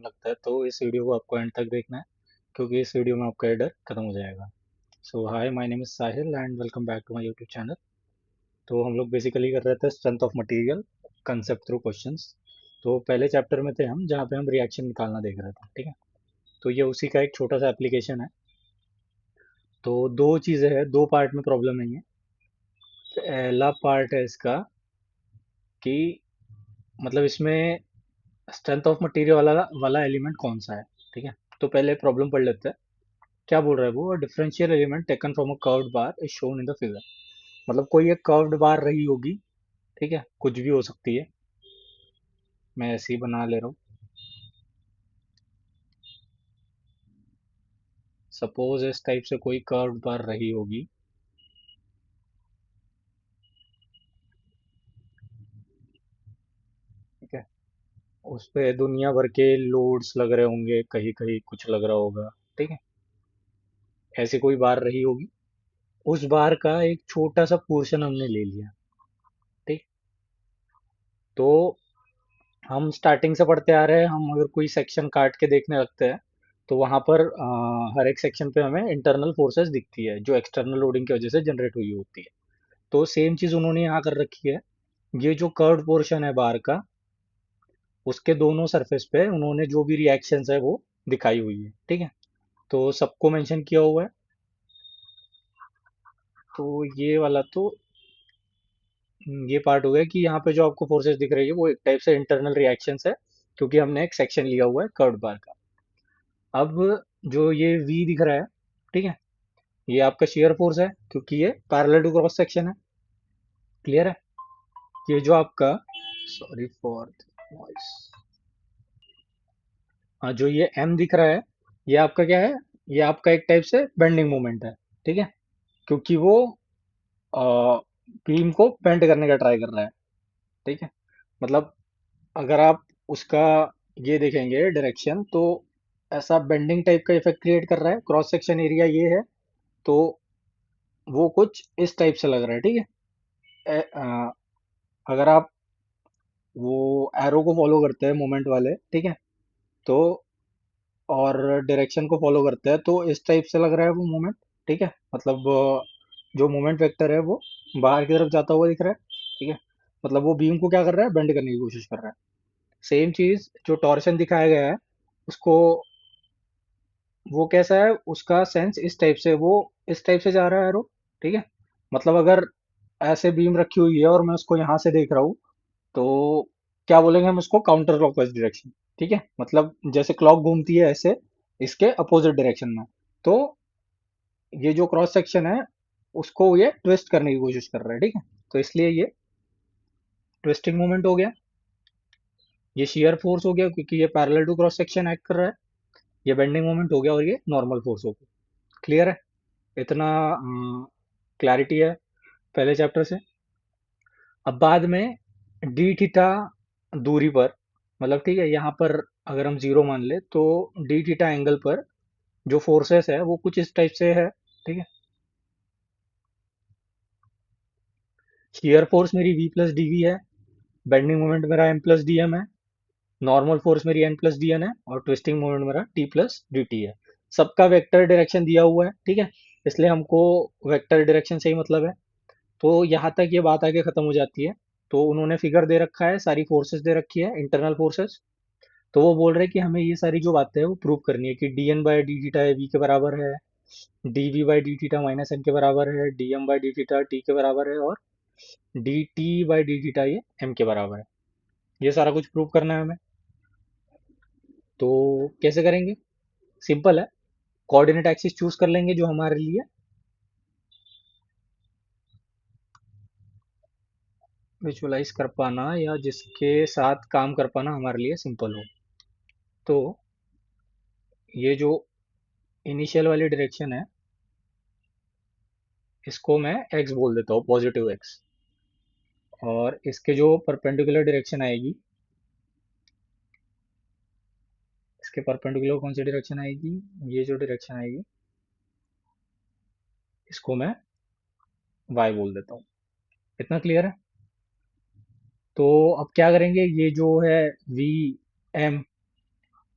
लगता है तो इस वीडियो को आपको एंड तक देखना है क्योंकि इस वीडियो में आपका ये डर खत्म हो जाएगा। So hi, my name is Sahil and welcome back to my YouTube channel. तो हम लोग बेसिकली कर रहे थे strength of material concept through questions. तो पहले चैप्टर में थे हम जहाँ पे हम रिएक्शन निकालना देख रहे थे, ठीक है। तो ये उसी का एक छोटा सा एप्लीकेशन है। तो दो चीज़ें हैं, दो पार्ट में प्रॉब्लम नहीं है। पहला पार्ट है इसका कि मतलब इसमें स्ट्रेंथ ऑफ मटेरियल वाला वाला एलिमेंट कौन सा है, ठीक है। तो पहले प्रॉब्लम पढ़ लेते हैं। क्या बोल रहा है वो, differential element taken from a curved bar is shown in the figure. मतलब कोई एक कर्व्ड बार रही होगी, ठीक है, कुछ भी हो सकती है। मैं ऐसे ही बना ले रहा हूँ। सपोज इस टाइप से कोई कर्व्ड बार रही होगी, ठीक है। उस पे दुनिया भर के लोड्स लग रहे होंगे, कहीं कहीं कुछ लग रहा होगा, ठीक है। ऐसी कोई बार रही होगी, उस बार का एक छोटा सा पोर्शन हमने ले लिया, ठीक। तो हम स्टार्टिंग से पढ़ते आ रहे हैं, हम अगर कोई सेक्शन काट के देखने लगते हैं तो वहां पर हर एक सेक्शन पे हमें इंटरनल फोर्सेस दिखती है जो एक्सटर्नल लोडिंग की वजह से जनरेट हुई होती है। तो सेम चीज उन्होंने यहाँ कर रखी है। ये जो कर्व्ड पोर्शन है बार का, उसके दोनों सरफेस पे उन्होंने जो भी रिएक्शंस है वो दिखाई हुई है, ठीक है। तो सबको मेंशन किया हुआ है। तो ये वाला तो ये पार्ट हो गया कि यहाँ पे जो आपको फोर्सेस दिख रही है वो एक टाइप से इंटरनल रिएक्शंस है, क्योंकि हमने एक सेक्शन लिया हुआ है कर्व्ड बार का। अब जो ये वी दिख रहा है, ठीक है, ये आपका शेयर फोर्स है क्योंकि ये पैरेलल टू क्रॉस सेक्शन है। क्लियर है। ये जो आपका, सॉरी फॉर वॉइस, हाँ, जो ये एम दिख रहा है, ये आपका क्या है, ये आपका एक टाइप से बेंडिंग मोमेंट है, ठीक है। क्योंकि वो बीम को बेंड करने का ट्राई कर रहा है, ठीक है। मतलब अगर आप उसका ये देखेंगे डायरेक्शन, तो ऐसा बेंडिंग टाइप का इफेक्ट क्रिएट कर रहा है। क्रॉस सेक्शन एरिया ये है, तो वो कुछ इस टाइप से लग रहा है, ठीक है। अगर आप वो एरो को फॉलो करते हैं मोमेंट वाले, ठीक है, तो और डायरेक्शन को फॉलो करते हैं तो इस टाइप से लग रहा है वो मोमेंट, ठीक है। मतलब जो मोमेंट वेक्टर है वो बाहर की तरफ जाता हुआ दिख रहा है, ठीक है। मतलब वो बीम को क्या कर रहा है, बेंड करने की कोशिश कर रहा है। सेम चीज जो टॉर्शन दिखाया गया है उसको, वो कैसा है, उसका सेंस इस टाइप से, वो इस टाइप से जा रहा है एरो, ठीक है। मतलब अगर ऐसे बीम रखी हुई है और मैं उसको यहाँ से देख रहा हूँ, तो क्या बोलेंगे हम उसको, काउंटर क्लॉकवाइज डायरेक्शन, ठीक है। मतलब जैसे क्लॉक घूमती है ऐसे, इसके अपोजिट डायरेक्शन में। तो ये जो क्रॉस सेक्शन है उसको ये ट्विस्ट करने की कोशिश कर रहा है, ठीक है। तो इसलिए ये ट्विस्टिंग मोमेंट हो गया। ये शियर फोर्स हो गया क्योंकि ये parallel to cross section act कर रहा है। ये बेंडिंग मोमेंट हो गया और ये नॉर्मल फोर्स हो गया। क्लियर है। इतना क्लैरिटी है पहले चैप्टर से। अब बाद में डी थीटा दूरी पर, मतलब ठीक है, यहाँ पर अगर हम जीरो मान ले तो डी थीटा एंगल पर जो फोर्सेस है वो कुछ इस टाइप से है, ठीक है। शियर फोर्स मेरी वी प्लस डी वी है, बेंडिंग मोमेंट मेरा एम प्लस डी एम है, नॉर्मल फोर्स मेरी एन प्लस डी एन है, और ट्विस्टिंग मोमेंट मेरा टी प्लस डी टी है। सबका वेक्टर डायरेक्शन दिया हुआ है, ठीक है। इसलिए हमको वेक्टर डायरेक्शन से ही मतलब है। तो यहाँ तक ये बात आगे खत्म हो जाती है। तो उन्होंने फिगर दे रखा है, सारी फोर्सेस दे रखी है, इंटरनल फोर्सेस। तो वो बोल रहे हैं कि हमें ये सारी जो बातें हैं वो प्रूव करनी है कि d N by D theta v के बराबर है, d v by D theta minus n के बराबर है, D M by D theta t के बराबर है, और d T by D theta ये एम के बराबर है। ये सारा कुछ प्रूव करना है हमें। तो कैसे करेंगे, सिंपल है। कोऑर्डिनेट एक्सिस चूज कर लेंगे जो हमारे लिए विजुअलाइज कर पाना या जिसके साथ काम कर पाना हमारे लिए सिंपल हो। तो ये जो इनिशियल वाली डायरेक्शन है, इसको मैं एक्स बोल देता हूँ, पॉजिटिव एक्स। और इसके जो परपेंडिकुलर डायरेक्शन आएगी, इसके परपेंडिकुलर कौन सी डायरेक्शन आएगी, ये जो डायरेक्शन आएगी, इसको मैं वाई बोल देता हूँ। इतना क्लियर है। तो अब क्या करेंगे, ये जो है वी एम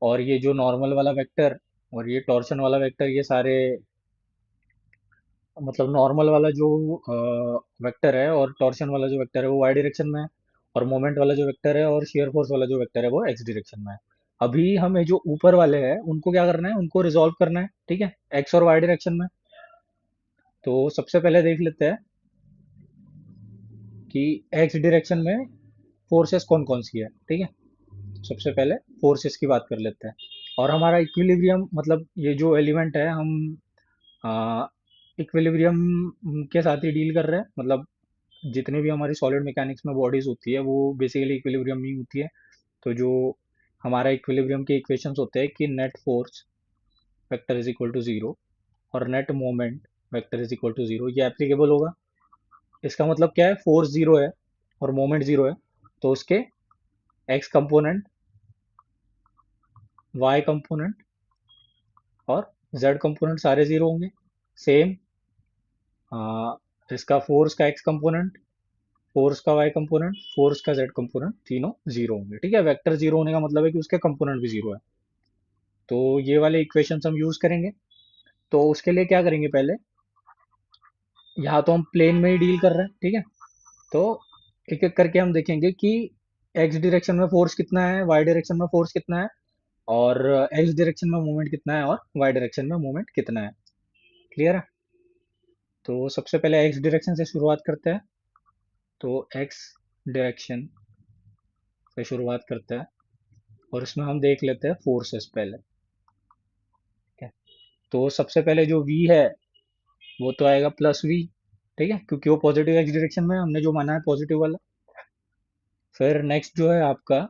और ये जो नॉर्मल वाला वेक्टर और ये टॉर्शन वाला वेक्टर, ये सारे मतलब नॉर्मल वाला जो वेक्टर है और टॉर्शन वाला जो वेक्टर है वो वाई डायरेक्शन में है, और मोमेंट वाला जो वेक्टर है और शेयर फोर्स वाला जो वेक्टर है वो एक्स डायरेक्शन में है। अभी हमें जो ऊपर वाले हैं उनको क्या करना है, उनको रिजॉल्व करना है, ठीक है, एक्स और वाई डायरेक्शन में। तो सबसे पहले देख लेते हैं कि एक्स डायरेक्शन में फोर्सेस कौन कौन सी है, ठीक है। सबसे पहले फोर्सेस की बात कर लेते हैं। और हमारा इक्विलिब्रियम, मतलब ये जो एलिमेंट है, हम इक्विलिब्रियम के साथ ही डील कर रहे हैं। मतलब जितने भी हमारी सॉलिड मैकेनिक्स में बॉडीज होती है वो बेसिकली इक्विलिब्रियम में ही होती है। तो जो हमारा इक्विलिब्रियम के इक्वेशंस होते हैं कि net force vector is equal to zero और net moment vector is equal to zero, ये एप्लीकेबल होगा। इसका मतलब क्या है, फोर्स जीरो है और मोमेंट जीरो है, तो उसके एक्स कंपोनेंट, वाई कंपोनेंट और जेड कंपोनेंट सारे जीरो होंगे। सेम इसका फोर्स का एक्स कंपोनेंट, फोर्स का वाई कंपोनेंट, फोर्स का जेड कंपोनेंट, तीनों जीरो होंगे, ठीक है। वेक्टर जीरो होने का मतलब है कि उसके कंपोनेंट भी जीरो है। तो ये वाले इक्वेशंस हम यूज करेंगे। तो उसके लिए क्या करेंगे, पहले यहाँ तो हम प्लेन में ही डील कर रहे हैं, ठीक है। तो एक एक करके हम देखेंगे कि एक्स डायरेक्शन में फोर्स कितना है, वाई डायरेक्शन में फोर्स कितना है, और एक्स डायरेक्शन में मूवमेंट कितना है, और वाई डायरेक्शन में मूवमेंट कितना है। क्लियर है। तो सबसे पहले एक्स डायरेक्शन से शुरुआत करते हैं। तो एक्स डायरेक्शन से शुरुआत करते हैं और इसमें हम देख लेते हैं फोर्सेस पहले, ठीक है। तो सबसे पहले जो v है वो तो आएगा प्लस v, ठीक है, क्योंकि वो पॉजिटिव एक्स डायरेक्शन में है, हमने जो माना है पॉजिटिव वाला। फिर नेक्स्ट जो है आपका,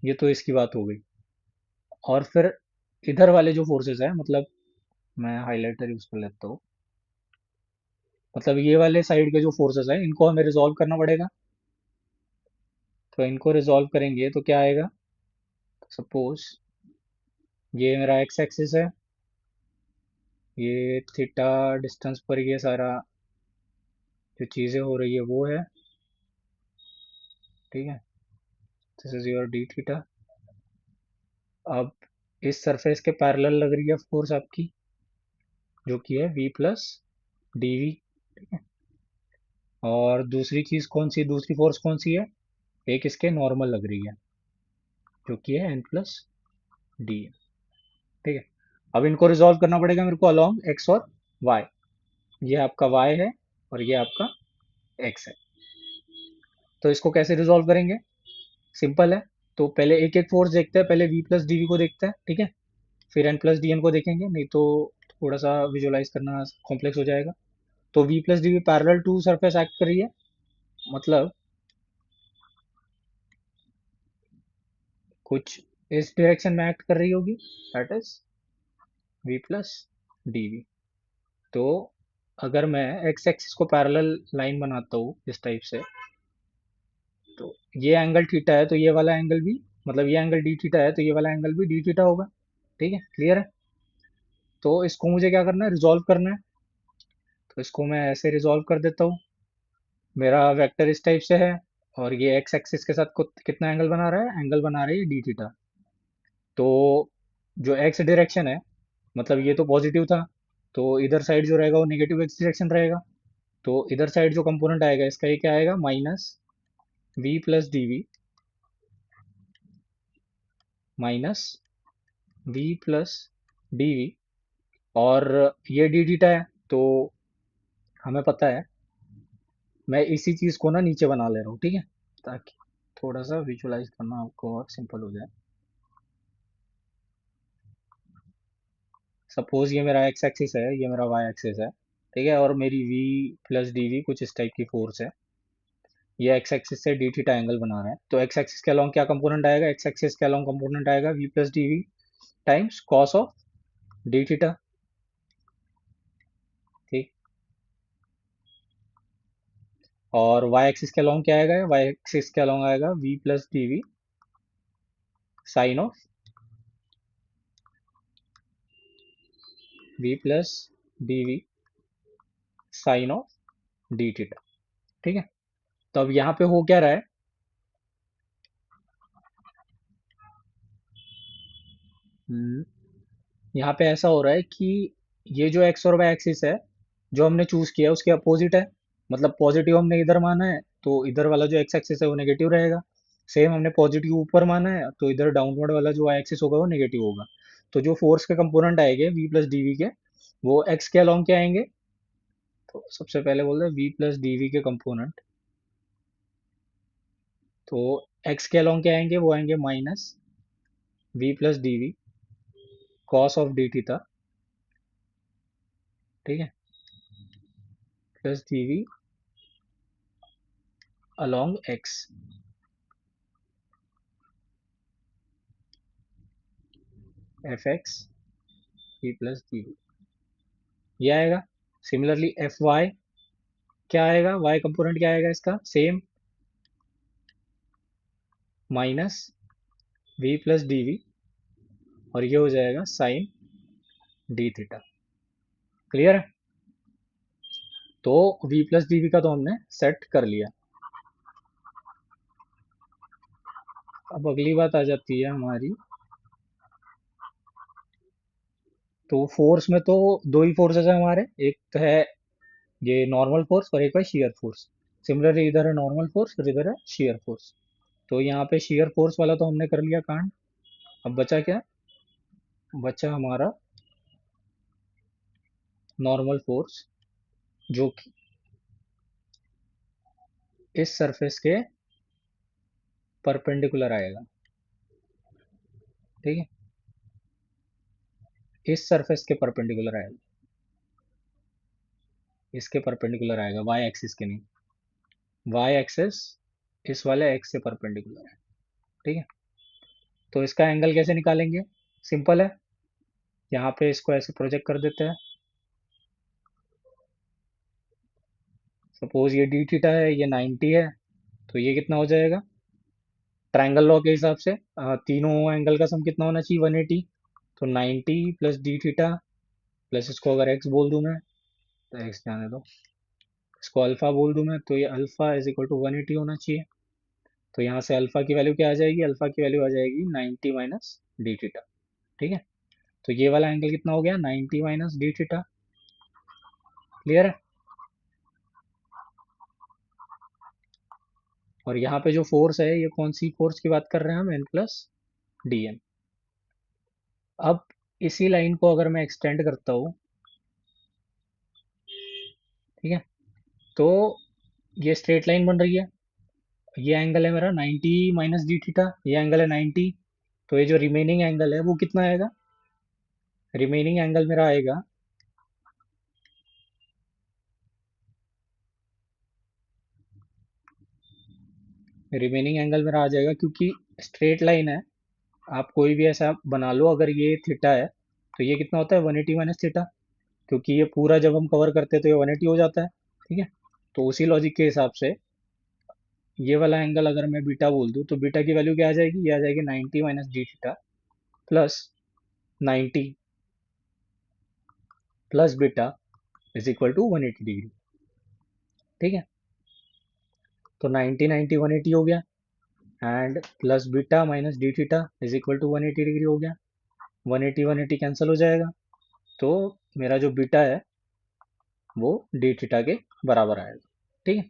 ये तो इसकी बात हो गई। और फिर इधर वाले जो फोर्सेस है, मतलब मैं हाइलाइटर यूज कर लेता हूँ। मतलब ये वाले साइड के जो फोर्सेस है इनको हमें रिजॉल्व करना पड़ेगा। तो इनको रिजॉल्व करेंगे तो क्या आएगा, सपोज ये मेरा एक्स एक्सिस है, ये थीटा डिस्टेंस पर ये सारा जो चीज़ें हो रही है वो है, ठीक है। This is your D theta. अब इस सरफेस के पैरेलल लग रही है फोर्स आपकी, जो कि है v प्लस डी वी। और दूसरी चीज़ कौन सी, दूसरी फोर्स कौन सी है, एक इसके नॉर्मल लग रही है, जो कि है n प्लस डी, ठीक है। अब इनको रिजॉल्व करना पड़ेगा मेरे को अलॉन्ग एक्स और वाई। ये आपका y है और ये आपका x है। तो इसको कैसे रिजॉल्व करेंगे, सिंपल है। तो पहले एक एक फोर्स देखते हैं, पहले v प्लस डी वी को देखते हैं, ठीक है। फिर n प्लस डी एन को देखेंगे, नहीं तो थोड़ा सा विजुलाइज करना कॉम्प्लेक्स हो जाएगा। तो v plus D v parallel to surface act कर रही है, मतलब कुछ इस डायरेक्शन में एक्ट कर रही होगी, that is v plus D v. तो अगर मैं एक्स एक्सिस को पैरेलल लाइन बनाता हूँ इस टाइप से, तो ये एंगल थीटा है तो ये वाला एंगल भी, मतलब ये एंगल डी थीटा है तो ये वाला एंगल भी डी थीटा होगा, ठीक है। क्लियर है। तो इसको मुझे क्या करना है, रिजॉल्व करना है। तो इसको मैं ऐसे रिजॉल्व कर देता हूँ। मेरा वेक्टर इस टाइप से है और ये एक्स एक्सिस के साथ कितना एंगल बना रहा है, एंगल बना रही है डी थीटा। तो जो एक्स डायरेक्शन है, मतलब ये तो पॉजिटिव था, तो इधर साइड जो रहेगा वो नेगेटिव एक्स डायरेक्शन रहेगा। तो इधर साइड जो कंपोनेंट आएगा इसका, ये क्या आएगा, minus we plus D v, minus we plus D v. और ये डी थीटा है, तो हमें पता है, मैं इसी चीज़ को ना नीचे बना ले रहा हूँ, ठीक है, ताकि थोड़ा सा विजुलाइज करना आपको और सिंपल हो जाए। सपोज ये मेरा एक्स एक्सिस है, ये मेरा वाई एक्सिस है, ठीक है, और मेरी वी प्लस डी वी कुछ इस टाइप की फोर्स है। ये एक्स एक्सिस से डी थीटा एंगल बना रहा है, तो एक्स एक्सिस के अलॉन्ग क्या कंपोनेंट आएगा, एक्स एक्सिस के अलॉन्ग कंपोनेंट आएगा v plus D v times cos of D theta, ठीक। और वाई एक्सिस के अलॉन्ग क्या आएगा, वाई एक्सिस के अलॉन्ग आएगा v plus D we sine of v plus D we sine of D theta, ठीक है। तो अब यहाँ पे हो क्या रहा है, हम्म, यहाँ पे ऐसा हो रहा है कि ये जो एक्स और वाई एक्सिस है, जो हमने चूज किया है उसके अपोजिट है। मतलब पॉजिटिव हमने इधर माना है तो इधर वाला जो एक्स एक्सिस है वो नेगेटिव रहेगा। सेम हमने पॉजिटिव ऊपर माना है तो इधर डाउनवर्ड वाला जो वाई एक्सिस होगा वो नेगेटिव होगा। तो जो फोर्स के कंपोनेंट आएंगे वी प्लस डी वी के, वो एक्स के अलोंग क्या आएंगे? तो सबसे पहले बोल रहे हैं वी प्लस डी वी के कंपोनेंट। तो एक्स के अलोंग क्या आएंगे? वो आएंगे minus we plus D v cos of D theta. ठीक है, plus D v along x, f x v plus D v, ये आएगा। सिमिलरली एफ वाई क्या आएगा? वाई कंपोनेंट क्या आएगा इसका? Same, minus we plus D v, और ये हो जाएगा साइन डी थीटा। क्लियर है? तो वी प्लस डी वी का तो हमने सेट कर लिया। अब अगली बात आ जाती है हमारी, तो फोर्स में तो दो ही फोर्सेस है हमारे, एक तो है ये नॉर्मल फोर्स और एक है शेयर फोर्स। सिमिलरली इधर है नॉर्मल फोर्स और इधर है शेयर फोर्स। तो यहाँ पे शेयर फोर्स वाला तो हमने कर लिया कांड। अब बचा क्या? बचा हमारा नॉर्मल फोर्स, जो कि इस सरफेस के परपेंडिकुलर आएगा। ठीक है, इस सरफेस के परपेंडिकुलर आएगा, इसके परपेंडिकुलर आएगा, वाई एक्सिस के नहीं। वाई एक्सिस इस वाले एक्स से परपेंडिकुलर है। ठीक है, तो इसका एंगल कैसे निकालेंगे? सिंपल है, यहाँ पे इसको ऐसे प्रोजेक्ट कर देते हैं। सपोज ये डी थीटा है, ये 90 है, तो ये कितना हो जाएगा? ट्रायंगल लॉ के हिसाब से तीनों एंगल का सम कितना होना चाहिए? 180। तो 90 प्लस डी थीटा प्लस, इसको अगर एक्स बोल दूं मैं, तो एक्स जाने दो, इसको अल्फा बोल दूं मैं, तो ये अल्फा इज इक्वल टू 180 होना चाहिए। तो यहाँ से अल्फा की वैल्यू क्या आ जाएगी? अल्फा की वैल्यू आ जाएगी 90 माइनस डी थीटा। ठीक है, तो ये वाला एंगल कितना हो गया? 90 माइनस डी थीटा। क्लियर है? और यहाँ पे जो फोर्स है, ये कौन सी फोर्स की बात कर रहे हैं हम? N plus D n. अब इसी लाइन को अगर मैं एक्सटेंड करता हूँ, ठीक है, तो ये स्ट्रेट लाइन बन रही है। ये एंगल है मेरा 90 माइनस डी थीटा, ये एंगल है 90। तो ये जो रिमेनिंग एंगल है वो कितना आएगा? रिमेनिंग एंगल मेरा आएगा, रिमेनिंग एंगल मेरा आ जाएगा, क्योंकि स्ट्रेट लाइन है, आप कोई भी ऐसा बना लो, अगर ये थीटा है तो ये कितना होता है? 180 माइनस थीटा। क्योंकि ये पूरा जब हम कवर करते हैं तो ये 180 हो जाता है। ठीक है, तो उसी लॉजिक के हिसाब से ये वाला एंगल अगर मैं बीटा बोल दूं, तो बीटा की वैल्यू क्या आ जाएगी? ये आ जाएगी 90 minus d theta plus 90 plus beta is equal to 180 degree. ठीक है, तो 90 90 180 हो गया, and plus beta minus d theta is equal to 180 degree हो गया। 180 180 कैंसिल हो जाएगा, तो मेरा जो बीटा है वो डी थीटा के बराबर आएगा। ठीक है,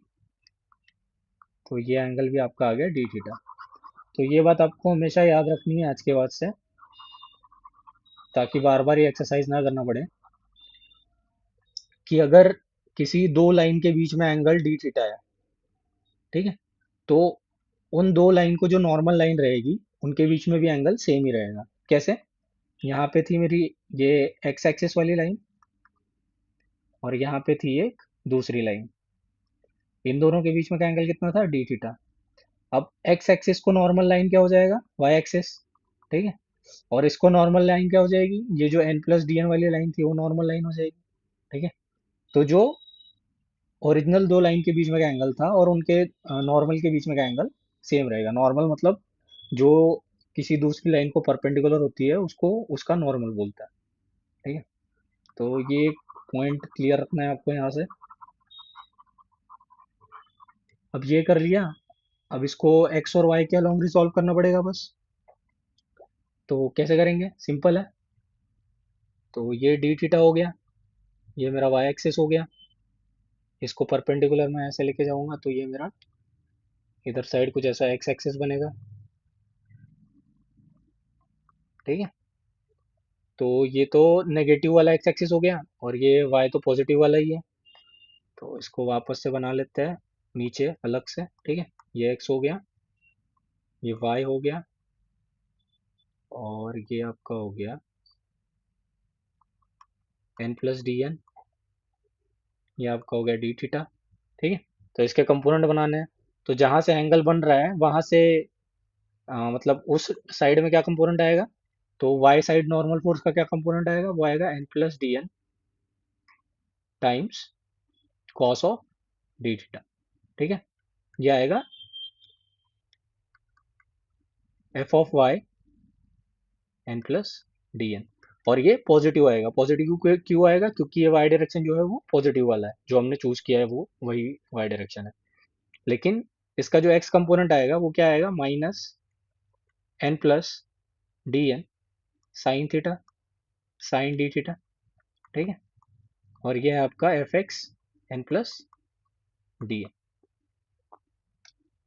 तो ये एंगल भी आपका आ गया डी थीटा। तो ये बात आपको हमेशा याद रखनी है आज के बाद से, ताकि बार बार ये एक्सरसाइज ना करना पड़े, कि अगर किसी दो लाइन के बीच में एंगल डी थीटा है, ठीक है, तो उन दो लाइन को जो नॉर्मल लाइन रहेगी उनके बीच में भी एंगल सेम ही रहेगा। कैसे? यहाँ पे थी मेरी ये एक्स एक्सिस वाली लाइन, और यहाँ पे थी एक दूसरी लाइन, इन दोनों के बीच में का एंगल कितना था? D theta. अब एक्स एक्सिस को नॉर्मल लाइन क्या हो जाएगा? Y axis. ठीक है, और इसको नॉर्मल लाइन क्या हो जाएगी? ये जो एन प्लस डी एन वाली लाइन थी वो नॉर्मल लाइन हो जाएगी। ठीक है, तो जो ओरिजिनल दो लाइन के बीच में का एंगल था और उनके नॉर्मल के बीच में का एंगल सेम रहेगा। नॉर्मल मतलब जो किसी दूसरी लाइन को परपेंडिकुलर होती है उसको उसका नॉर्मल बोलता है। ठीक है, तो ये पॉइंट क्लियर रखना है आपको यहाँ से। अब ये कर लिया, अब इसको एक्स और वाई के अलोंग रिसॉल्व करना पड़ेगा बस। तो कैसे करेंगे, सिंपल है। तो ये डी थीटा हो गया, ये मेरा वाई एक्सिस हो गया, इसको परपेंडिकुलर मैं ऐसे लेके जाऊंगा तो ये मेरा इधर साइड कुछ ऐसा एक्स एक्सिस बनेगा। ठीक है। तो ये तो नेगेटिव वाला एक्स एक्सिस हो गया, और ये वाई तो पॉजिटिव वाला ही है। तो इसको वापस से बना लेते हैं नीचे अलग से। ठीक है। ये एक्स हो गया, ये वाई हो गया, और ये आपका हो गया एन प्लस डी एन, ये आपका हो गया डी थीटा। ठीक है। तो इसके कंपोनेंट बनाने हैं। तो जहां से एंगल बन रहा है वहां से मतलब उस साइड में क्या कंपोनेंट आएगा, तो वाई साइड नॉर्मल फोर्स का क्या कंपोनेंट आएगा, वो आएगा n plus D n times cos of D theta. ठीक है। ये आएगा f of y n plus D n. और ये पॉजिटिव आएगा। पॉजिटिव क्यों क्यों आएगा, क्योंकि ये वाई डायरेक्शन जो है वो पॉजिटिव वाला है, जो हमने चूज किया है वो वही वाई डायरेक्शन है। लेकिन इसका जो एक्स कंपोनेंट आएगा वो क्या आएगा, minus n plus D n sine theta sine D theta. ठीक है। और ये है आपका f x n plus D n.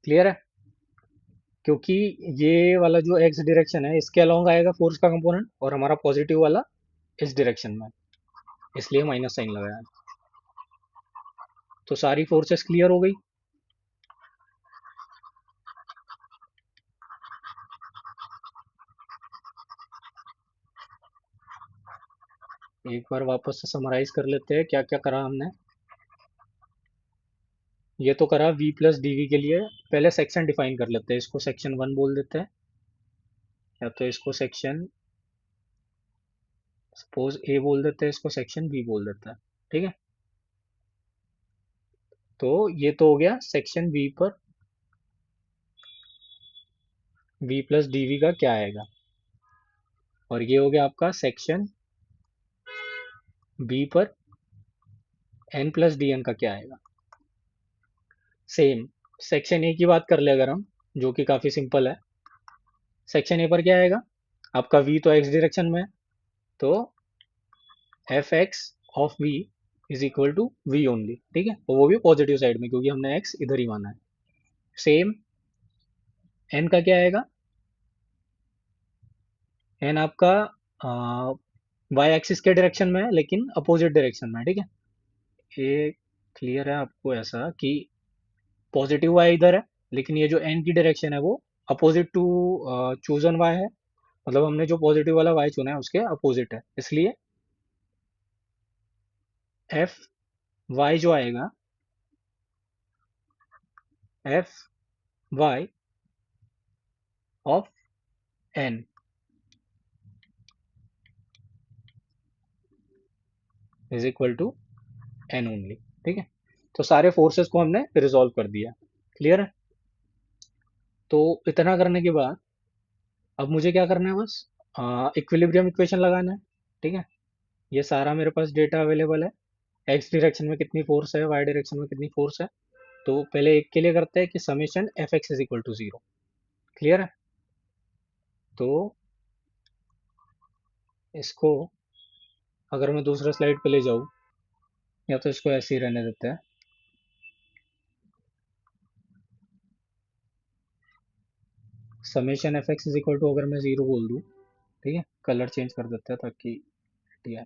Clear है। क्योंकि ये वाला जो एक्स डायरेक्शन है इसके अलोंग आएगा फोर्स का कंपोनेंट, और हमारा पॉजिटिव वाला इस डायरेक्शन में, इसलिए माइनस साइन लगाया है। तो सारी फोर्सेस क्लियर हो गई। एक बार वापस से समराइज कर लेते हैं क्या क्या करा हमने। ये तो करा v प्लस डी वी के लिए। पहले सेक्शन डिफाइन कर लेते हैं, इसको सेक्शन वन बोल देते हैं, या तो इसको सेक्शन सपोज ए बोल देते हैं, इसको सेक्शन बी बोल देते हैं। ठीक है। तो ये तो हो गया सेक्शन वी पर v प्लस डी वी का क्या आएगा, और ये हो गया आपका सेक्शन बी पर एन प्लस डी एन का क्या आएगा। सेम सेक्शन ए की बात कर ले अगर हम, जो कि काफी सिंपल है। सेक्शन ए पर क्या आएगा, आपका v तो x डायरेक्शन में है, तो f x of v is equal to v only. ठीक है। और वो भी पॉजिटिव साइड में, क्योंकि हमने x इधर ही माना है। सेम n का क्या आएगा, n आपका वाई एक्सिस के डायरेक्शन में है, लेकिन अपोजिट डायरेक्शन में है। ठीक है। ये क्लियर है आपको ऐसा कि पॉजिटिव वाई इधर है, लेकिन ये जो n की डायरेक्शन है वो अपोजिट टू चूजन वाई है। मतलब हमने जो पॉजिटिव वाला वाई चुना है उसके अपोजिट है, इसलिए एफ वाई जो आएगा, f y of n is equal to n only. ठीक है। तो सारे फोर्सेस को हमने रिजॉल्व कर दिया। क्लियर है। तो इतना करने के बाद अब मुझे क्या करना है, बस इक्विलिब्रियम इक्वेशन लगाना है। ठीक है। ये सारा मेरे पास डेटा अवेलेबल है, एक्स डायरेक्शन में कितनी फोर्स है, वाई डायरेक्शन में कितनी फोर्स है। तो पहले एक के लिए करते हैं कि summation f x is equal to zero. Clear है। तो इसको अगर मैं दूसरा स्लाइड पे ले जाऊँ, या तो इसको ऐसे ही रहने देते हैं। Summation f x is equal to अगर मैं जीरो बोल दूँ, ठीक है, कलर चेंज कर देते हैं ताकि ठीक है।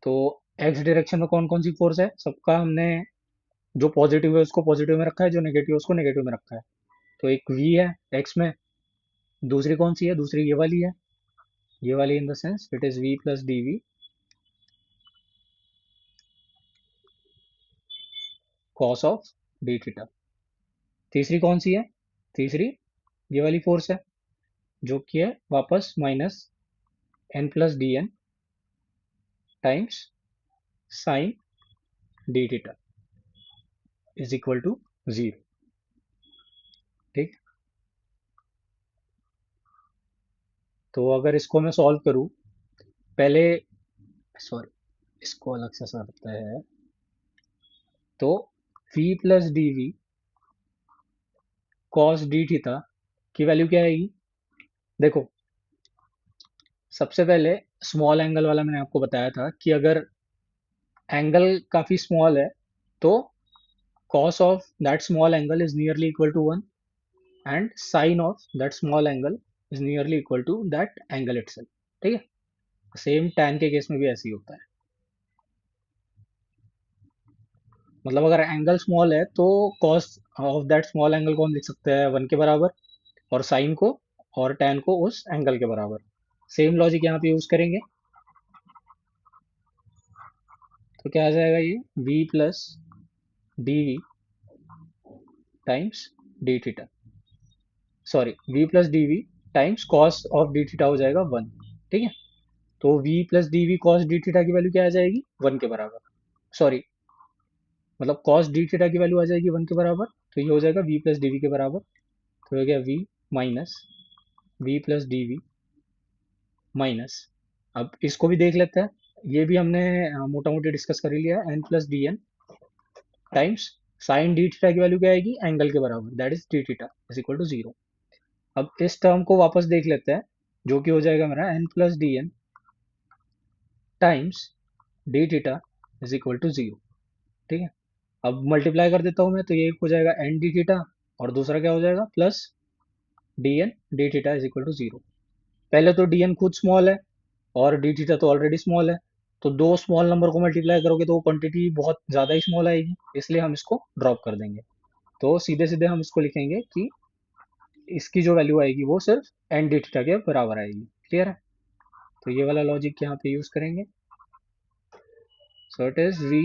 तो एक्स डायरेक्शन में कौन कौन सी फोर्स है, सबका हमने जो पॉजिटिव है उसको पॉजिटिव में रखा है, जो नेगेटिव है उसको नेगेटिव में रखा है। तो एक वी है एक्स में, दूसरी कौन सी है, दूसरी ये वाली है, ये वाली in the sense it is v plus D v cos of D theta. तीसरी कौन सी है, तीसरी ये वाली फोर्स है, जो कि है वापस minus n plus D n times sine D theta is equal to zero. ठीक। तो अगर इसको मैं सॉल्व करूँ, पहले सॉरी इसको अलग से करते हैं। तो v plus D v cos D theta की वैल्यू क्या आएगी, देखो सबसे पहले स्मॉल एंगल वाला मैंने आपको बताया था कि अगर एंगल काफी स्मॉल है तो cos of that small angle is nearly equal to 1 and sine of that small angle is nearly equal to that angle itself. ठीक है, सेम tan के केस में भी ऐसे ही होता है। मतलब अगर एंगल स्मॉल है तो cos of that small angle को हम लिख सकते हैं 1 के बराबर, और साइन को और tan को उस एंगल के बराबर। सेम लॉजिक यहाँ पे यूज करेंगे, तो क्या आ जाएगा ये v plus D v times d theta, sorry v plus D v times cos of D theta हो जाएगा 1। ठीक है, तो v plus D v cos D theta की वैल्यू क्या आ जाएगी 1 के बराबर, सॉरी मतलब कॉस डी थीटा की वैल्यू आ जाएगी 1 के बराबर, तो ये हो जाएगा v प्लस डी वी के बराबर। तो हो गया v माइनस v plus D v minus, अब इसको भी देख लेते हैं, ये भी हमने मोटा मोटी डिस्कस कर ही लिया है, N plus D n times sine D theta की वैल्यू क्या आएगी एंगल के बराबर, that is d theta is equal to zero. अब इस टर्म को वापस देख लेते हैं, जो कि हो जाएगा मेरा n plus D n times d theta is equal to zero. ठीक है, अब मल्टीप्लाई कर देता हूँ मैं, तो ये एक हो जाएगा एन डी थीटा और दूसरा क्या हो जाएगा plus D n d theta is equal to zero. पहले तो डी एन खुद स्मॉल है और डी थीटा तो ऑलरेडी स्मॉल है, तो दो स्मॉल नंबर को मल्टीप्लाई करोगे तो वो क्वांटिटी बहुत ज़्यादा ही स्मॉल आएगी, इसलिए हम इसको ड्रॉप कर देंगे। तो सीधे सीधे हम इसको लिखेंगे कि इसकी जो वैल्यू आएगी वो सिर्फ एन डी थीटा के बराबर आएगी। क्लियर है, तो ये वाला लॉजिक यहाँ पे यूज़ करेंगे। So it is v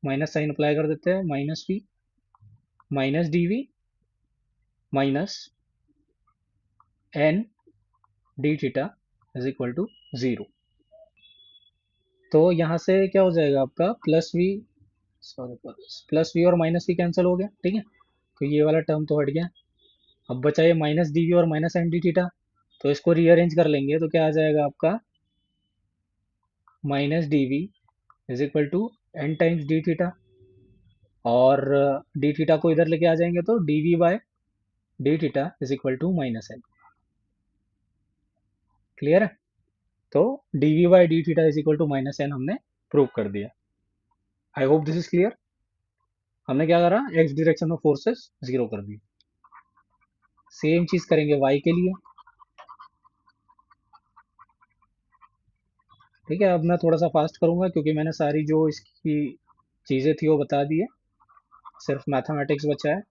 minus sign apply कर देते हैं, minus v minus d v minus n d theta is equal to zero. तो यहाँ से क्या हो जाएगा आपका plus v, sorry plus v और माइनस वी कैंसिल हो गया। ठीक है, तो ये वाला टर्म तो हट गया। अब बचा ये माइनस डी वी और माइनस एन डी थीटा, तो इसको रीअरेंज कर लेंगे तो क्या आ जाएगा आपका minus d v is equal to n times d theta, और डी थीटा को इधर लेके आ जाएंगे तो d v by d theta is equal to minus n. Clear है, तो d v by D theta is equal to minus n हमने प्रूव कर दिया। I hope this is clear. हमने क्या करा, एक्स डायरेक्शन में फोर्सेस जीरो कर दी। सेम चीज करेंगे वाई के लिए। ठीक है, अब मैं थोड़ा सा फास्ट करूंगा क्योंकि मैंने सारी जो इसकी चीजें थी वो बता दी है, सिर्फ मैथमेटिक्स बचा है,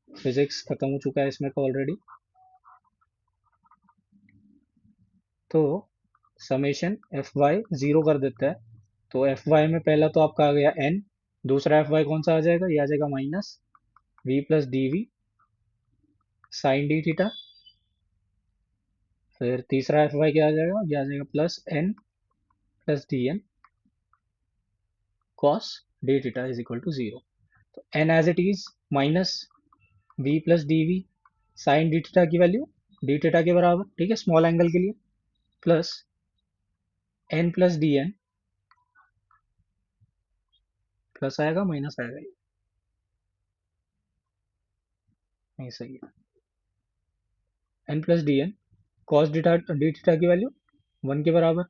फिजिक्स खत्म हो चुका है इसमें का ऑलरेडी। तो समेशन एफ वाई जीरो कर देता है, तो एफ वाई में पहला तो आपका आ गया एन, दूसरा एफ वाई कौन सा आ जाएगा, ये आ जाएगा minus we plus D we sine D theta, फिर तीसरा एफ वाई क्या आ जाएगा, ये आ जाएगा plus N plus D N cos D theta is equal to zero. तो N as it is minus we plus D we sine D theta की वैल्यू डी थीटा के बराबर, ठीक है स्मॉल एंगल के लिए, plus N plus D N plus आएगा minus आएगा, ये नहीं सही है, N plus D N cos D theta की वैल्यू 1 के बराबर,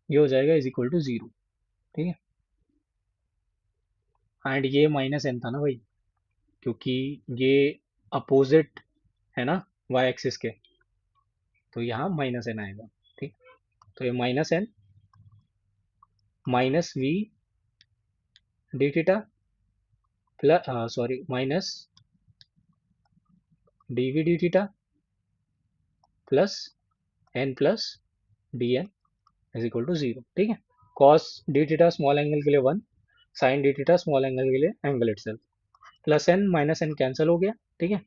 ये हो जाएगा इज इक्वल टू जीरो। ठीक है, एंड ये माइनस एन था ना भाई, क्योंकि ये अपोजिट है ना वाई एक्सिस के, तो यहाँ माइनस एन आएगा। ठीक, तो ये minus n minus v d theta plus sorry minus d v d theta plus N plus D n is equal to zero. ठीक है, cos D theta small angle के लिए 1, sine D theta small angle के लिए angle itself, plus n minus n cancel हो गया। ठीक है,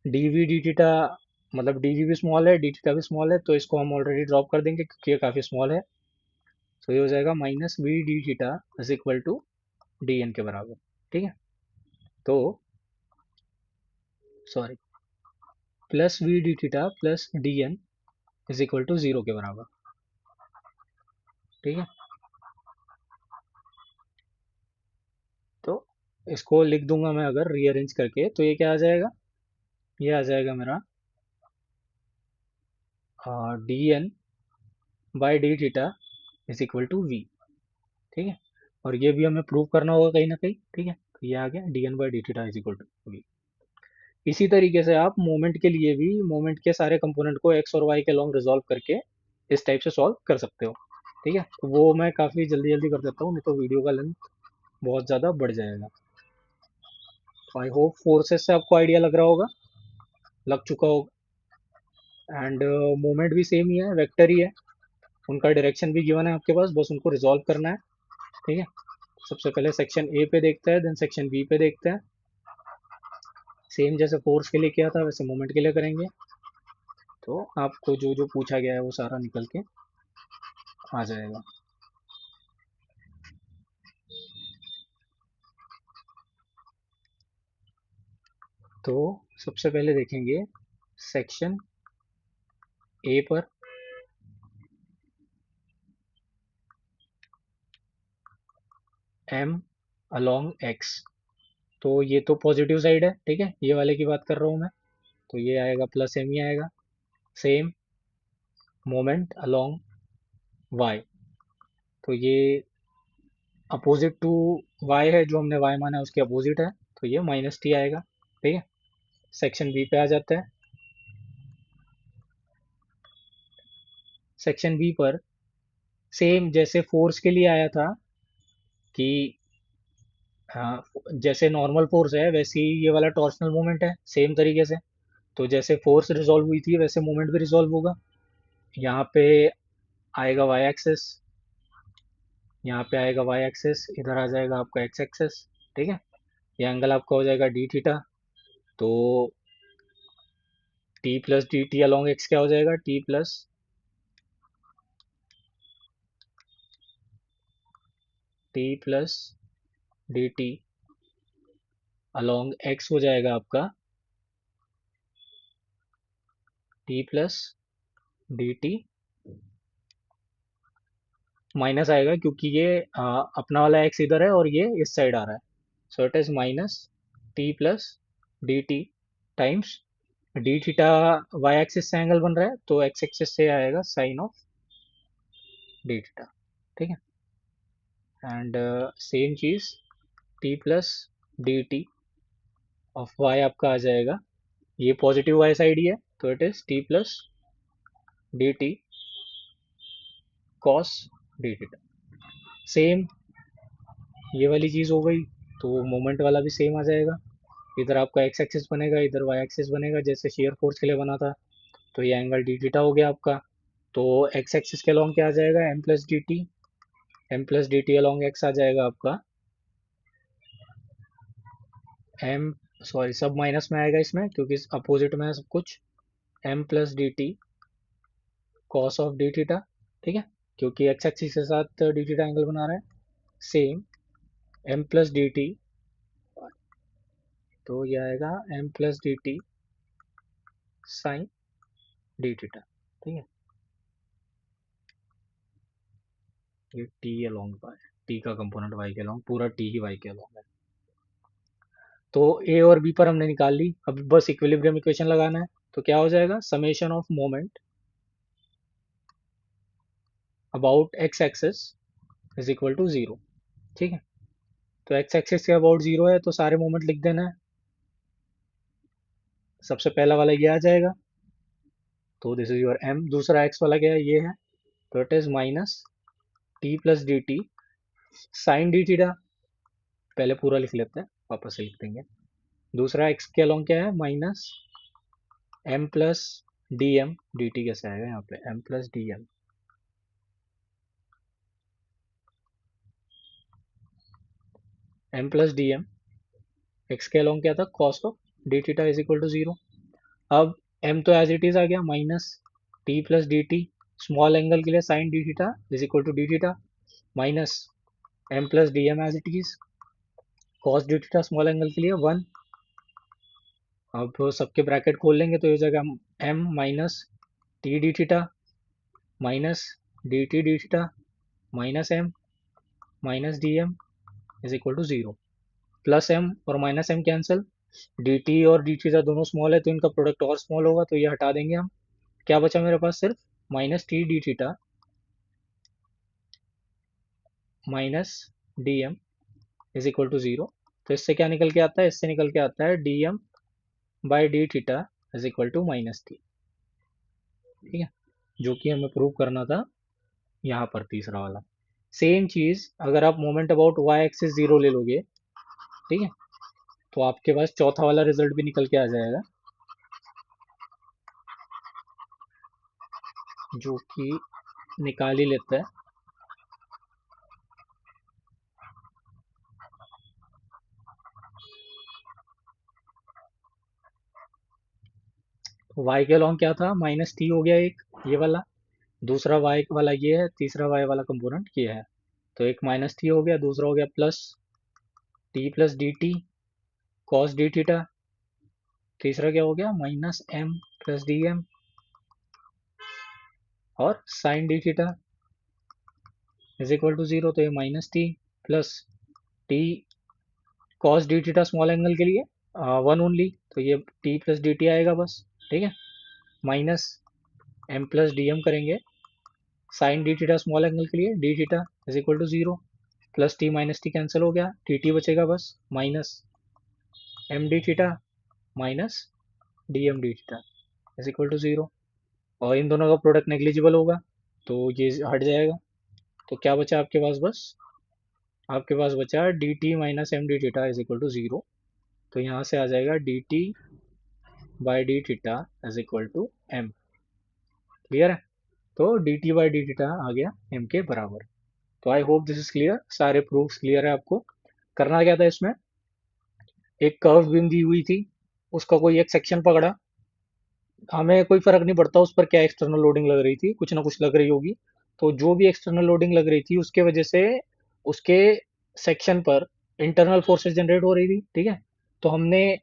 डी वी डी थीटा मतलब डी वी भी स्मॉल है डी थीटा भी स्मॉल है, तो इसको हम ऑलरेडी ड्रॉप कर देंगे क्योंकि ये काफ़ी स्मॉल है। तो ये हो जाएगा minus v d theta is equal to d n के बराबर। ठीक है, तो sorry plus v d theta plus D n is equal to zero के बराबर। ठीक है, तो इसको लिख दूंगा मैं अगर रीअरेंज करके, तो ये क्या आ जाएगा, ये आ जाएगा मेरा d N by D theta is equal to we. ठीक है, और ये भी हमें प्रूव करना होगा कहीं ना कहीं। ठीक है, तो ये आ गया d N by D theta is equal to v. इसी तरीके से आप मोमेंट के लिए भी मोमेंट के सारे कंपोनेंट को एक्स और वाई के लॉन्ग रिजॉल्व करके इस टाइप से सॉल्व कर सकते हो। ठीक है, तो वो मैं काफ़ी जल्दी जल्दी कर देता हूँ, नहीं तो वीडियो का लेंथ बहुत ज़्यादा बढ़ जाएगा। तो आई होप फोर्सेस से आपको आइडिया लग रहा होगा, लग चुका होगा। एंड मोमेंट भी सेम ही है, वेक्टर ही है, उनका डायरेक्शन भी गिवन है आपके पास, बस उनको रिजॉल्व करना है। ठीक है, सबसे पहले सेक्शन ए पे देखते हैं, देन सेक्शन बी पे देखते हैं। सेम जैसे फोर्स के लिए किया था वैसे मोमेंट के लिए करेंगे। तो आपको जो जो पूछा गया है वो सारा निकल के आ जाएगा। तो सबसे पहले देखेंगे सेक्शन ए पर। एम अलोंग एक्स, तो ये तो पॉजिटिव साइड है। ठीक है, ये वाले की बात कर रहा हूँ मैं, तो ये आएगा प्लस एम ही आएगा। सेम मोमेंट अलोंग वाई, तो ये अपोजिट टू वाई है, जो हमने वाई माना है उसके अपोजिट है, तो ये माइनस टी आएगा। ठीक है, सेक्शन बी पे आ जाते हैं। सेक्शन बी पर सेम जैसे फोर्स के लिए आया था कि हाँ, जैसे नॉर्मल फोर्स है वैसे ही ये वाला टॉर्शनल मोमेंट है सेम तरीके से। तो जैसे फोर्स रिजॉल्व हुई थी वैसे मोमेंट भी रिजॉल्व होगा। यहाँ पे आएगा वाई एक्सेस, यहाँ पे आएगा वाई एक्सेस, इधर आ जाएगा आपका एक्स एक्सेस। ठीक है, ये एंगल आपका हो जाएगा डी थीटा। तो T plus D T along x क्या हो जाएगा, T plus D T along x हो जाएगा आपका T plus D T minus आएगा, क्योंकि ये अपना वाला एक्स इधर है और ये इस साइड आ रहा है। So it is minus T plus D t times d theta. Y axis से एंगल बन रहा है तो एक्स एक्सिस से आएगा साइन ऑफ डी थीटा। ठीक है, एंड सेम चीज t plus D t of y आपका आ जाएगा, ये पॉजिटिव वाई साइड ही है, तो it is T plus D T cos D theta. Same ये वाली चीज हो गई, तो मोमेंट वाला भी सेम आ जाएगा। इधर आपका एक्स एक्सिस बनेगा, इधर वाई एक्सिस बनेगा, जैसे शेयर फोर्स के लिए बना था। तो ये एंगल डी थीटा हो गया आपका। तो एक्स एक्सिस के अलॉन्ग क्या आ जाएगा, M plus D T. M plus D T along X आ जाएगा आपका एम, सॉरी सब माइनस में आएगा इसमें क्योंकि अपोजिट में है सब कुछ। M plus D T cos of D theta. ठीक है, क्योंकि एक्स एक्सिस के साथ डी थीटा एंगल बना रहा है। Same m plus D t, तो ये आएगा m plus D T sine D theta. ठीक है, ये टी अलॉन्ग का है, टी का कंपोनेंट वाई के अलॉन्ग, पूरा टी ही वाई के अलॉन्ग है। तो ए और बी पर हमने निकाल ली, अब बस इक्विलिब्रियम इक्वेशन लगाना है। तो क्या हो जाएगा, summation of moment about x axis is equal to zero. ठीक है, तो एक्स एक्सिस के अबाउट जीरो है तो सारे मोमेंट लिख देना है। सबसे पहला वाला ये आ जाएगा, तो दिस इज योर एम। दूसरा एक्स वाला क्या है, ये है, तो it is minus T plus D T sine D theta. पहले पूरा लिख लेते हैं, वापस से लिख देंगे। दूसरा एक्स के अलॉन्ग क्या है, minus M plus D M D T. कैसे आएगा यहाँ पे, M plus D M, M plus D M. X के अलॉन्ग क्या था, cos of D theta is equal to zero. अब एम तो एज इट इज आ गया, minus T plus D T small angle के लिए sine D theta is equal to D theta, minus M plus D M as it is cos D theta small angle के लिए one. अब सबके bracket खोल लेंगे तो ये हो जाएगा M minus T D theta minus D T D theta minus M minus D M is equal to zero. Plus M और minus M cancel, D T और डी थीटा दोनों स्मॉल है तो इनका प्रोडक्ट और स्मॉल होगा, तो ये हटा देंगे हम। क्या बचा मेरे पास? सिर्फ minus T D theta minus D M is equal to zero. तो इससे क्या निकल के आता है? इससे निकल के आता है D M by D theta is equal to minus T. ठीक है, जो कि हमें प्रूव करना था यहाँ पर, तीसरा वाला। सेम चीज अगर आप moment about Y axis zero ले लोगे, ठीक है, तो आपके पास चौथा वाला रिजल्ट भी निकल के आ जाएगा, जो कि निकाल ही लेता है। वाई के अलॉन्ग क्या था? माइनस टी हो गया एक, ये वाला। दूसरा वाई वाला ये है, तीसरा वाई वाला कंपोनेंट ये है। तो एक माइनस टी हो गया, दूसरा हो गया plus T plus D T cos D theta, तीसरा क्या हो गया? Minus M plus D M और sine D theta is equal to zero. तो ये minus T plus T cos D theta small angle के लिए वन ओनली, तो ये टी प्लस डी टी आएगा बस। ठीक है, minus M plus D M करेंगे sine D theta small angle के लिए, D theta is equal to zero, plus T minus T cancel हो गया, टी टी बचेगा बस, minus M D theta minus D M D theta is equal to zero. और इन दोनों का प्रोडक्ट नेग्लिजिबल होगा, तो ये हट जाएगा। तो क्या बचा आपके पास? बस आपके पास बचा D T minus M D theta is equal to zero. तो यहाँ से आ जाएगा D T by D theta is equal to M. Clear है? तो D T by D theta आ गया एम के बराबर। तो I hope this is clear, सारे प्रूफ्स क्लियर है आपको। करना क्या था इसमें? एक कर्व बीम दी हुई थी, उसका कोई एक सेक्शन पकड़ा, हमें कोई फर्क नहीं पड़ता उस पर क्या एक्सटर्नल लोडिंग लग रही थी, कुछ ना कुछ लग रही होगी। तो जो भी एक्सटर्नल लोडिंग लग रही थी उसके वजह से उसके सेक्शन पर इंटरनल फोर्सेस जनरेट हो रही थी। ठीक है, तो हमने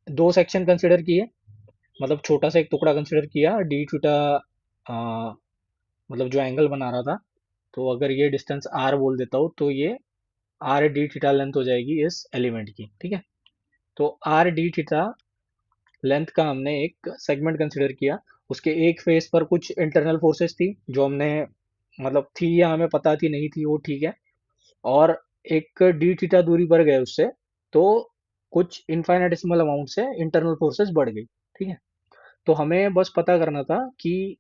दो सेक्शन कंसिडर किए, मतलब छोटा सा एक टुकड़ा कंसिडर किया डी थीटा, मतलब जो एंगल बना रहा था। तो अगर ये डिस्टेंस आर बोल देता हूँ तो ये आर डी थीटा लेंथ हो जाएगी इस एलिमेंट की। ठीक है, तो आर डी थीटा लेंथ का हमने एक सेगमेंट कंसिडर किया, उसके एक फेस पर कुछ इंटरनल फोर्सेस थी जो हमने, मतलब थी या हमें पता थी नहीं थी वो ठीक है, और एक डी थीटा दूरी पर गए उससे, तो कुछ इनफाइनेटिसिमल अमाउंट से इंटरनल फोर्सेस बढ़ गई। ठीक है, तो हमें बस पता करना था कि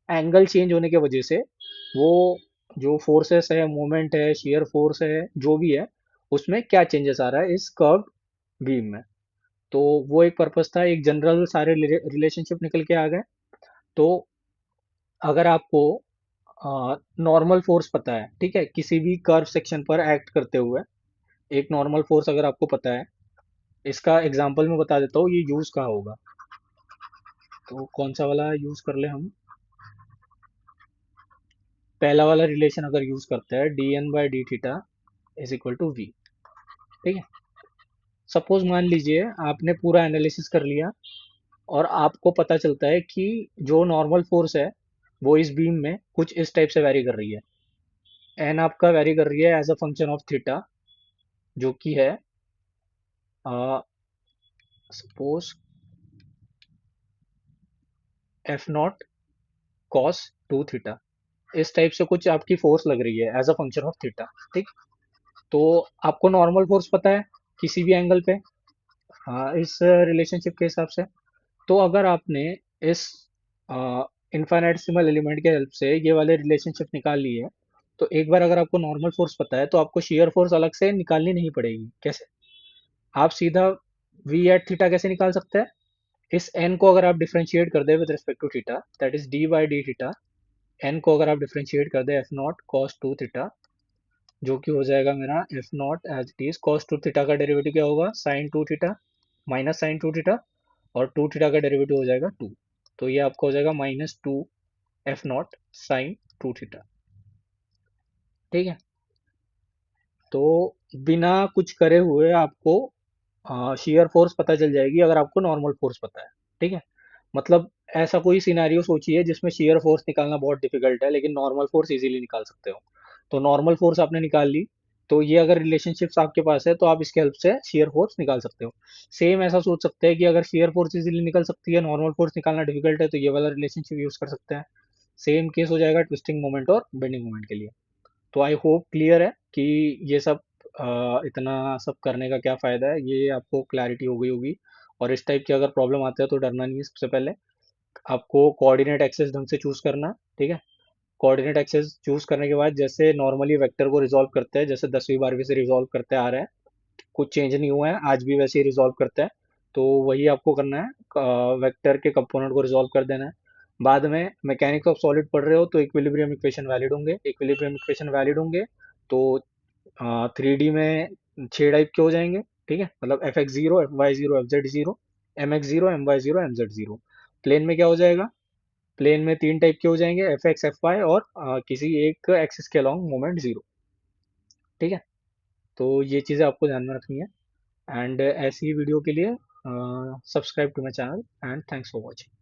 एंगल चेंज होने की वजह से वो जो फोर्सेस है, मोमेंट है, शियर फोर्स है, जो भी है, उसमें क्या चेंजेस आ रहा है इस कर्व बीम में। तो वो एक पर्पस था, एक जनरल सारे रिलेशनशिप निकल के आ गए। तो अगर आपको नॉर्मल फोर्स पता है, ठीक है, किसी भी कर्व सेक्शन पर एक्ट करते हुए एक नॉर्मल फोर्स अगर आपको पता है, इसका एग्जांपल मैं बता देता हूँ ये यूज कहाँ होगा। तो कौन सा वाला यूज कर ले हम? पहला वाला रिलेशन अगर यूज करते हैं, D N by D theta is equal to we. ठीक है, सपोज मान लीजिए आपने पूरा एनालिसिस कर लिया और आपको पता चलता है कि जो नॉर्मल फोर्स है वो इस बीम में कुछ इस टाइप से वैरी कर रही है। एन आपका वैरी कर रही है as a function of theta, जो कि है suppose F not cos two theta, इस टाइप से कुछ आपकी फोर्स लग रही है as a function of theta. ठीक, तो आपको नॉर्मल फोर्स पता है किसी भी एंगल पे, इस रिलेशनशिप के हिसाब से। तो अगर आपने इस इनफाइनेटिसिमल एलिमेंट के हेल्प से ये वाले रिलेशनशिप निकाल लिए, तो एक बार अगर आपको नॉर्मल फोर्स पता है तो आपको शियर फोर्स अलग से निकालनी नहीं पड़ेगी। कैसे? आप सीधा वी एट थीटा कैसे निकाल सकते हैं? इस एन को अगर आप डिफरेंशिएट कर दे with respect to theta, that is D by D theta, N को अगर आप डिफरेंशिएट कर दे F not cos two theta, जो कि हो जाएगा मेरा F naught as it is cos two theta का डेरिवेटिव क्या होगा? Sine two theta minus sine two theta, और टू थीटा का डेरिवेटिव हो जाएगा टू। तो ये आपका हो जाएगा minus two F naught sine two theta. ठीक है, तो बिना कुछ करे हुए आपको शियर फोर्स पता चल जाएगी अगर आपको नॉर्मल फोर्स पता है। ठीक है, मतलब ऐसा कोई सिनेरियो सोचिए जिसमें शियर फोर्स निकालना बहुत डिफिकल्ट है लेकिन नॉर्मल फोर्स इजीली निकाल सकते हो। तो नॉर्मल फोर्स आपने निकाल ली, तो ये अगर रिलेशनशिप्स आपके पास है तो आप इसके हेल्प से शेयर फोर्स निकाल सकते हो। सेम ऐसा सोच सकते हैं कि अगर शेयर फोर्स इजीली निकल सकती है, नॉर्मल फोर्स निकालना डिफिकल्ट है, तो ये वाला रिलेशनशिप यूज कर सकते हैं। सेम केस हो जाएगा ट्विस्टिंग मोमेंट और बेंडिंग मोमेंट के लिए। तो आई होप क्लियर है कि ये सब इतना सब करने का क्या फ़ायदा है, ये आपको क्लैरिटी हो गई होगी। और इस टाइप की अगर प्रॉब्लम आते हैं तो डरना नहीं है। सबसे पहले आपको कोऑर्डिनेट एक्सेस ढंग से चूज़ करना है, ठीक है। कोऑर्डिनेट एक्सेस चूज़ करने के बाद जैसे नॉर्मली वेक्टर को रिजॉल्व करते हैं, जैसे 10वीं 12वीं से रिजॉल्व करते आ रहे हैं, कुछ चेंज नहीं हुआ है, आज भी वैसे ही रिजॉल्व करते हैं। तो वही आपको करना है, वेक्टर के कंपोनेंट को रिजॉल्व कर देना है। बाद में मैकेनिक्स ऑफ सॉलिड पढ़ रहे हो तो इक्विलिब्रियम इक्वेशन वैलिड होंगे, इक्विलिब्रियम इक्वेशन वैलिड होंगे तो 3D में 6 टाइप के हो जाएंगे, ठीक है। मतलब Fx0, Fy0, Fz0, Mx0, My0, Mz0। Plane में क्या हो जाएगा, प्लेन में 3 टाइप के हो जाएंगे, Fx Fy और किसी एक एक्सिस के अलॉन्ग मोमेंट जीरो, ठीक है। तो ये चीज़ें आपको ध्यान में रखनी है। एंड ऐसी ही वीडियो के लिए subscribe to my channel and thanks for watching.